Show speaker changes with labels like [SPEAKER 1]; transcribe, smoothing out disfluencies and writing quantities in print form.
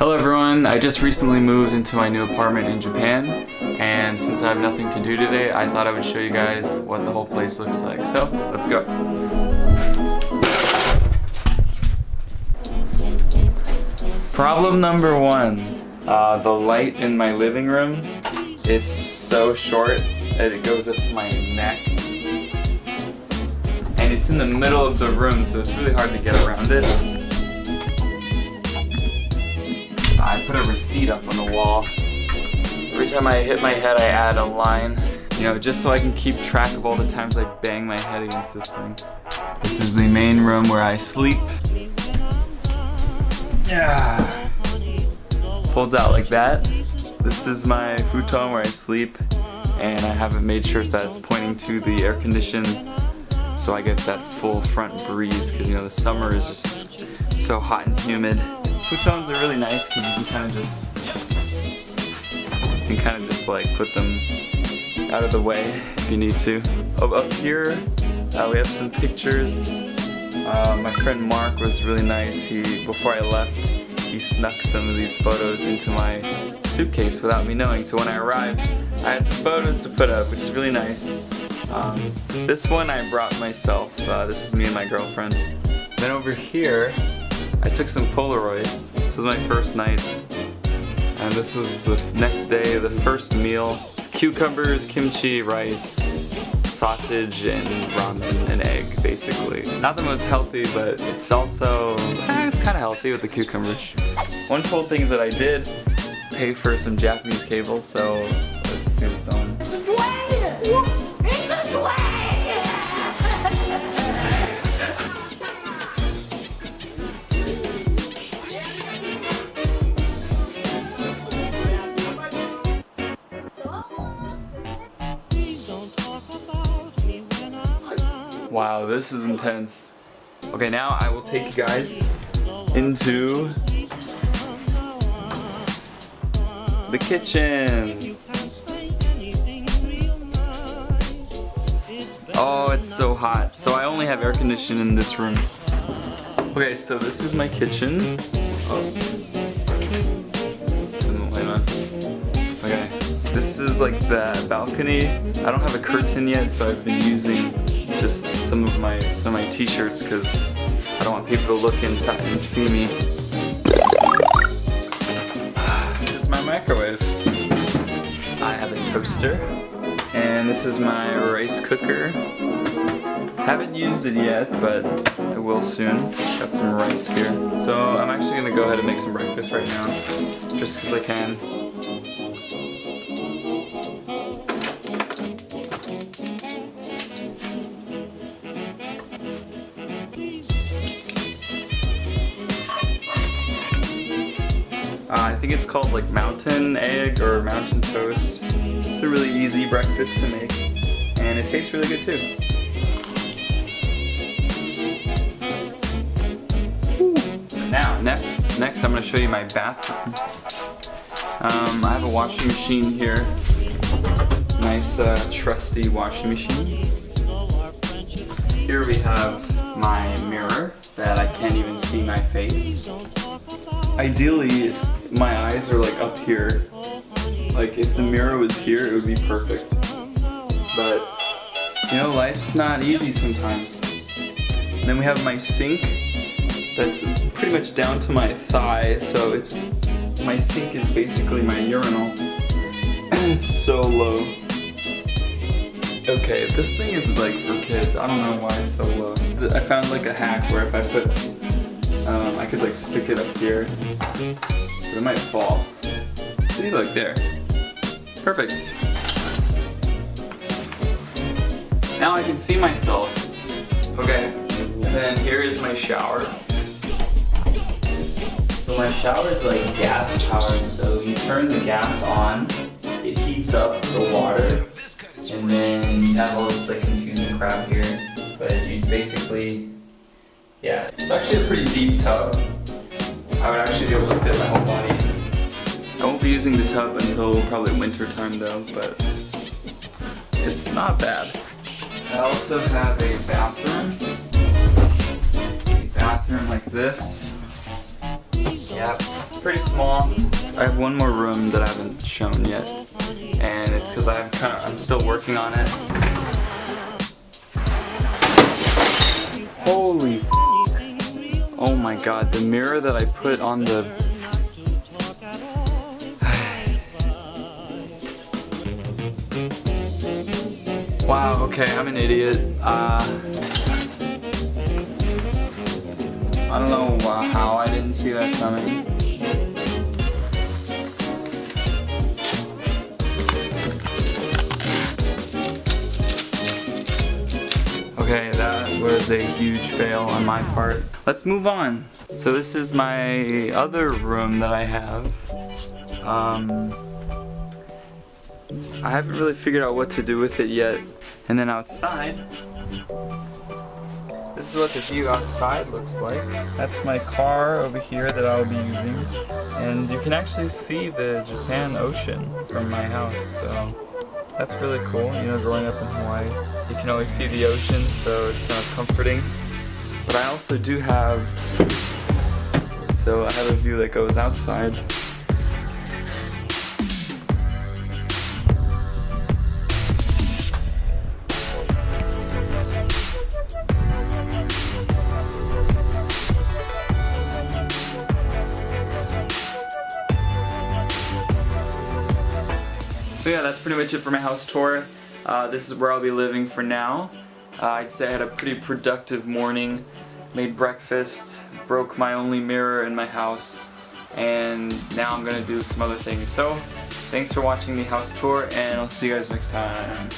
[SPEAKER 1] Hello everyone, I just recently moved into my new apartment in Japan, and since I have nothing to do today, I thought I would show you guys what the whole place looks like. So, let's go. Problem number one, the light in my living room. It's so short that it goes up to my neck. And it's in the middle of the room, so it's really hard to get around it. I put a receipt up on the wall. Every time I hit my head, I add a line. You know, just so I can keep track of all the times I bang my head against this thing. This is the main room where I sleep. Yeah. Folds out like that. This is my futon where I sleep, and I have it made sure that it's pointing to the air condition, so I get that full front breeze, because you know the summer is just so hot and humid. Futons are really nice because you can kind of just like put them out of the way if you need to. Oh, up here we have some pictures. My friend Mark was really nice. Before I left, he snuck some of these photos into my suitcase without me knowing. So when I arrived, I had some photos to put up, which is really nice. This one I brought myself. This is me and my girlfriend. Then over here, I took some Polaroids. This was my first night. And this was the next day, the first meal. It's cucumbers, kimchi, rice, sausage, and ramen and egg, basically. Not the most healthy, but it's also, it's kind of healthy with the cucumbers. One cool thing is that I did pay for some Japanese cable, so let's see what's on. Wow, this is intense. Okay, now I will take you guys into the kitchen. Oh, it's so hot. So I only have air conditioning in this room. Okay, so this is my kitchen. Oh. Turn the light on. Okay, this is like the balcony. I don't have a curtain yet, so I've been using just some of my t-shirts because I don't want people to look inside and see me. This is my microwave. I have a toaster, and this is my rice cooker. Haven't used it yet, but I will soon. Got some rice here. So I'm actually gonna go ahead and make some breakfast right now, just because I can. I think it's called like mountain egg or mountain toast. It's a really easy breakfast to make, and it tastes really good too. Now, next I'm going to show you my bathroom. I have a washing machine here. Nice trusty washing machine. Here we have my mirror that I can't even see my face. Ideally, my eyes are like up here. Like if the mirror was here, it would be perfect. But you know, life's not easy sometimes. And then we have my sink that's pretty much down to my thigh, so my sink is basically my urinal. It's so low. Okay, this thing is like for kids. I don't know why it's so low. I found like a hack where if I put I could like stick it up here, but it might fall. See, look there. Perfect. Now I can see myself. Okay, and then here is my shower. So my shower is like gas powered, so you turn the gas on, it heats up the water, and then you have all this like confusing crap here, but you basically, yeah, it's actually a pretty deep tub. I would actually be able to fit my whole body in. I won't be using the tub until probably winter time though, but it's not bad. I also have a bathroom. A bathroom like this. Yep. pretty small. I have one more room that I haven't shown yet, and it's because I'm still working on it. Holy f***. Oh my god, the mirror that I put on the... Wow, okay, I'm an idiot. I don't know how I didn't see that coming. Okay, that was a huge fail on my part. Let's move on. So this is my other room that I have. I haven't really figured out what to do with it yet. And then outside, this is what the view outside looks like. That's my car over here that I'll be using. And you can actually see the Japan Ocean from my house, so that's really cool. You know, growing up in Hawaii, you can always see the ocean, so it's kind of comforting. But I also do have, so I have a view that goes outside. So yeah, that's pretty much it for my house tour. This is where I'll be living for now. I'd say I had a pretty productive morning. Made breakfast, broke my only mirror in my house, and now I'm gonna do some other things. So, thanks for watching the house tour, and I'll see you guys next time.